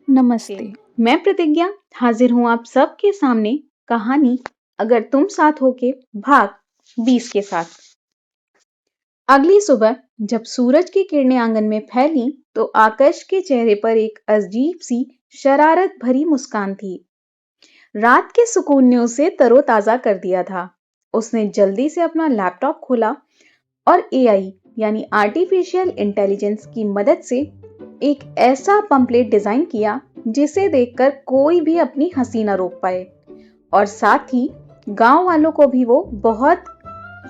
नमस्ते। मैं प्रतिज्ञा हाजिर हूँ आप सबके सामने कहानी अगर तुम साथ हो के भाग 20 के साथ। अगली सुबह जब सूरज की किरणें आंगन में फैली तो आकाश के चेहरे पर एक अजीब सी शरारत भरी मुस्कान थी। रात के सुकून ने उसे तरोताजा कर दिया था। उसने जल्दी से अपना लैपटॉप खोला और एआई यानी आर्टिफिशियल इंटेलिजेंस की मदद से एक ऐसा पंपलेट डिजाइन किया जिसे देखकर कोई भी अपनी हंसी न रोक पाए और साथ ही गांव वालों को भी वो बहुत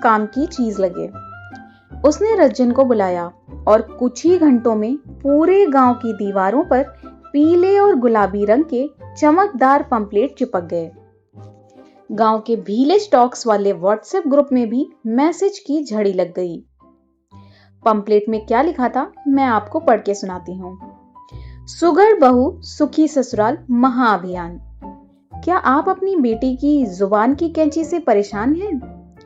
काम की चीज लगे। उसने रज्जन को बुलाया और कुछ ही घंटों में पूरे गांव की दीवारों पर पीले और गुलाबी रंग के चमकदार पंपलेट चिपक गए। गांव के विलेज टॉक्स वाले व्हाट्सएप ग्रुप में भी मैसेज की झड़ी लग गई। पंपलेट में क्या लिखा था मैं आपको पढ़ के सुनाती हूँ। सुघड़ बहू सुखी ससुराल महाअभियान। क्या आप अपनी बेटी की जुबान की कैंची से परेशान हैं?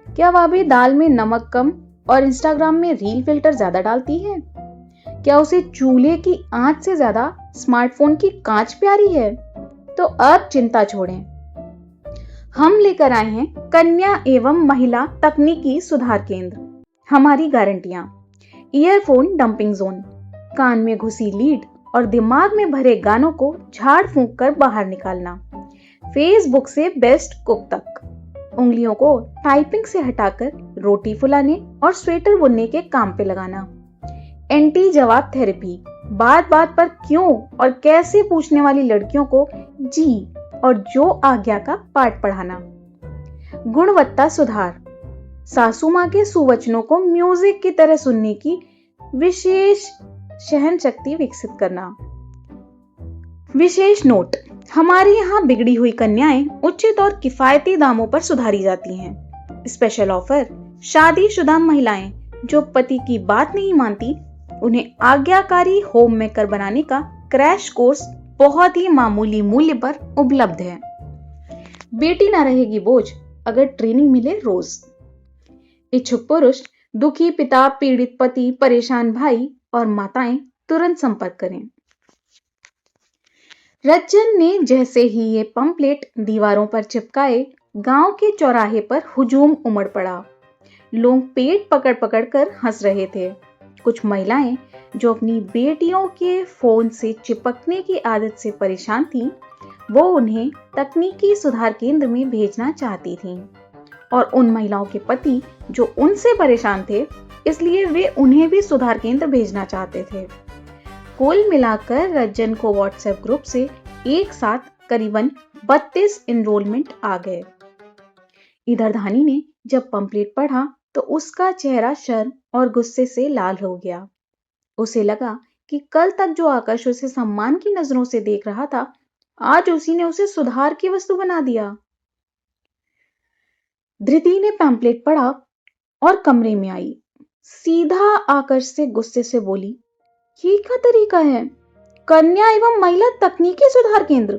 क्या वह भी दाल में नमक कम और इंस्टाग्राम में रील फिल्टर ज्यादा डालती है? क्या उसे चूल्हे की आंच से ज्यादा स्मार्टफोन की कांच प्यारी है? तो अब चिंता छोड़ें, हम लेकर आए हैं कन्या एवं महिला तकनीकी सुधार केंद्र। हमारी गारंटियां: ईयरफोन डंपिंग जोन, कान में घुसी लीड और दिमाग में भरे गानों को झाड़ फूंक कर बाहर निकालना, फेसबुक से बेस्ट कुक तक, उंगलियों को टाइपिंग से हटाकर रोटी फुलाने और स्वेटर बुनने के काम पे लगाना, एंटी जवाब थेरेपी, बात बात पर क्यों और कैसे पूछने वाली लड़कियों को जी और जो आज्ञा का पाठ पढ़ाना, गुणवत्ता सुधार, सासू माँ के सुवचनों को म्यूजिक की तरह सुनने की विशेष सहन शक्ति विकसित करना। विशेष नोट: हमारे यहाँ बिगड़ी हुई कन्याएं उचित और किफायती दामों पर सुधारी जाती हैं। स्पेशल ऑफर: शादीशुदा महिलाएं जो पति की बात नहीं मानती उन्हें आज्ञाकारी होम मेकर बनाने का क्रैश कोर्स बहुत ही मामूली मूल्य पर उपलब्ध है। बेटी ना रहेगी बोझ अगर ट्रेनिंग मिले रोज। इच्छुक पुरुष, दुखी पिता, पीड़ित पति, परेशान भाई और माताएं तुरंत संपर्क करें। रज्जन ने जैसे ही ये पंपलेट दीवारों पर चिपकाए, गांव के चौराहे पर हुजूम उमड़ पड़ा। लोग पेट पकड़ पकड़ कर हंस रहे थे। कुछ महिलाएं जो अपनी बेटियों के फोन से चिपकने की आदत से परेशान थीं, वो उन्हें तकनीकी सुधार केंद्र में भेजना चाहती थीं। और उन महिलाओं के पति जो उनसे परेशान थे, इसलिए वे उन्हें भी सुधार केंद्र भेजना चाहते थे। कुल मिलाकर रज्जन को व्हाट्सएप ग्रुप से एक साथ करीबन 32 एनरोलमेंट आ गए। इधर धानी ने जब पंपलेट पढ़ा तो उसका चेहरा शर्म और गुस्से से लाल हो गया। उसे लगा कि कल तक जो आकाश उसे सम्मान की नजरों से देख रहा था, आज उसी ने उसे सुधार की वस्तु बना दिया। धृति ने पैम्पलेट पढ़ा और कमरे में आई। सीधा आकाश से गुस्से से बोली, ये क्या तरीका है? कन्या एवं महिला तकनीकी सुधार केंद्र,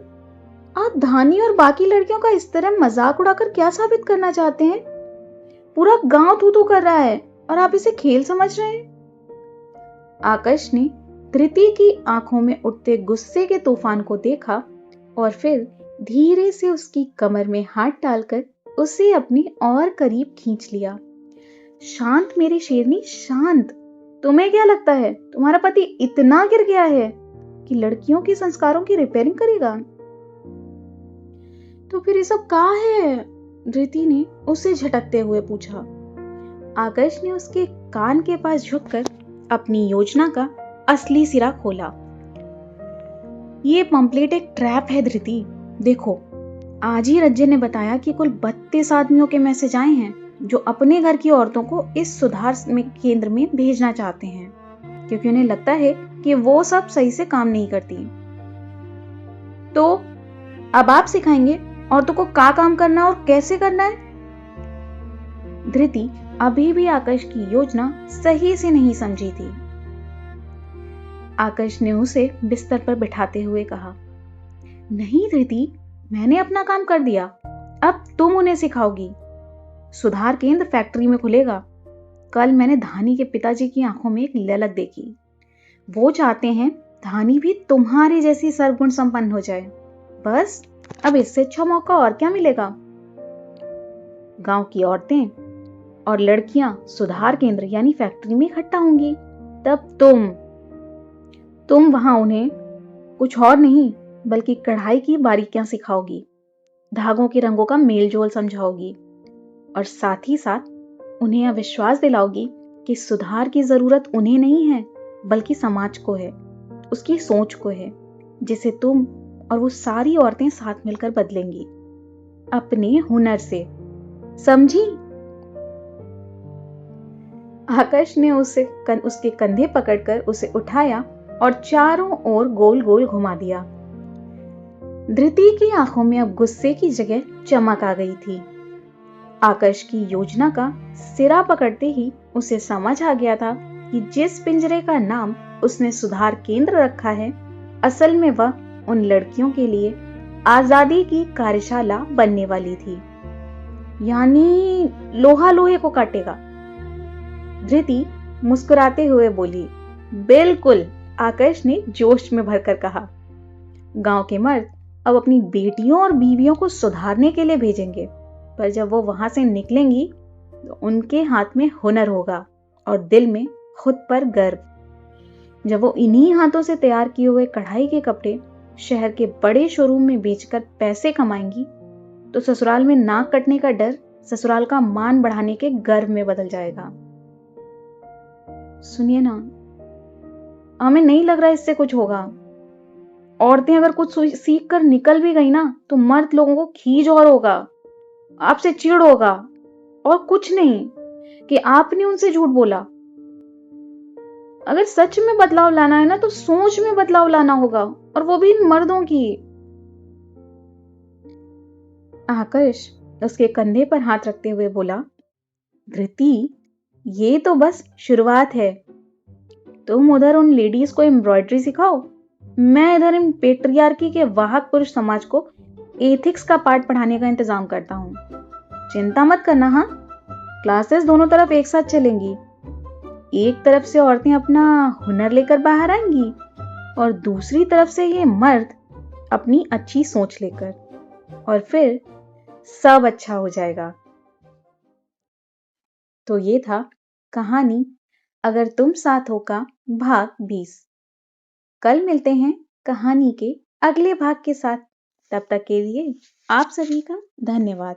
आप धानी और बाकी लड़कियों का इस तरह मजाक उड़ाकर क्या साबित करना चाहते हैं? पूरा गांव थू थू कर रहा है और आप इसे खेल समझ रहे हैं? आकाश ने धृति की आंखों में उठते गुस्से के तूफान को देखा और फिर धीरे से उसकी कमर में हाथ डालकर उसे अपने और करीब खींच लिया। शांत मेरी शेरनी, शांत। तुम्हें क्या लगता है तुम्हारा पति इतना गिर गया है कि लड़कियों के संस्कारों की रिपेयरिंग करेगा? तो फिर ये सब कहाँ है? धृति ने उसे झटकते हुए पूछा। आकाश ने उसके कान के पास झुककर अपनी योजना का असली सिरा खोला। ये पंपलेट एक ट्रैप है धृति। देखो, आज ही रज्जन ने बताया कि कुल 32 आदमियों के मैसेज आए हैं जो अपने घर की औरतों को इस सुधार केंद्र में भेजना चाहते हैं, क्योंकि उन्हें लगता है कि वो सब सही से काम नहीं करती। तो अब आप सिखाएंगे औरतों को क्या काम करना और कैसे करना है? धृति अभी भी आकाश की योजना सही से नहीं समझी थी। आकाश ने उसे बिस्तर पर बिठाते हुए कहा, नहीं धृति, मैंने अपना काम कर दिया, अब तुम उन्हें सिखाओगी। सुधार केंद्र फैक्ट्री में खुलेगा। कल मैंने धानी के पिताजी की आंखों में एक ललक देखी। वो चाहते हैं धानी भी तुम्हारी जैसी सर्वगुण संपन्न हो जाए। बस अब इससे अच्छा मौका और क्या मिलेगा। गांव की औरतें और लड़कियां सुधार केंद्र यानी फैक्ट्री में इकट्ठा होंगी। तब तुम वहां उन्हें कुछ और नहीं बल्कि कढ़ाई की बारीकियां सिखाओगी, धागों के रंगों का मेल जोल समझाओगी और साथ ही साथ उन्हें यह विश्वास दिलाओगी कि सुधार की जरूरत उन्हें नहीं है बल्कि समाज को है, उसकी सोच को है, जिसे तुम और वो सारी औरतें साथ मिलकर बदलेंगी अपने हुनर से। समझी? आकाश ने उसके कंधे पकड़कर उसे उठाया और चारों ओर गोल गोल घुमा दिया। धृति की आंखों में अब गुस्से की जगह चमक आ गई थी। आकाश की योजना का सिरा पकड़ते ही उसे समझ आ गया था कि जिस पिंजरे का नाम उसने सुधार केंद्र रखा है, असल में वह उन लड़कियों के लिए आजादी की कार्यशाला बनने वाली थी। यानी लोहा लोहे को काटेगा। धृति मुस्कुराते हुए बोली। बिल्कुल, आकाश ने जोश में भरकर कहा। गांव के मर्द अब अपनी बेटियों और बीवियों को सुधारने के लिए भेजेंगे, पर जब वो वहां से निकलेंगी तो उनके हाथ में हुनर होगा और दिल में खुद पर गर्व। जब वो इन्हीं हाथों से तैयार किए हुए कढ़ाई के कपड़े शहर के बड़े शोरूम में बेचकर पैसे कमाएंगी तो ससुराल में नाक कटने का डर ससुराल का मान बढ़ाने के गर्व में बदल जाएगा। सुनिए ना, हमें नहीं लग रहा इससे कुछ होगा। औरतें अगर कुछ सीख कर निकल भी गई ना तो मर्द लोगों को खींच और होगा, आपसे चिढ़ होगा, और कुछ नहीं कि आपने उनसे झूठ बोला। अगर सच में बदलाव लाना है ना तो सोच में बदलाव लाना होगा, और वो भी इन मर्दों की। आकाश उसके कंधे पर हाथ रखते हुए बोला, धृति, ये तो बस शुरुआत है। तुम उधर उन लेडीज को एम्ब्रॉयडरी सिखाओ, मैं इधर इन पेट्रियार्की के वाहक पुरुष समाज को एथिक्स का पाठ पढ़ाने का इंतजाम करता हूं। चिंता मत करना। हाँ, क्लासेस दोनों तरफ एक साथ चलेंगी। एक तरफ से औरतें अपना हुनर लेकर बाहर आएंगी और दूसरी तरफ से ये मर्द अपनी अच्छी सोच लेकर, और फिर सब अच्छा हो जाएगा। तो ये था कहानी अगर तुम साथ हो का भाग 20। कल मिलते हैं कहानी के अगले भाग के साथ। तब तक के लिए आप सभी का धन्यवाद।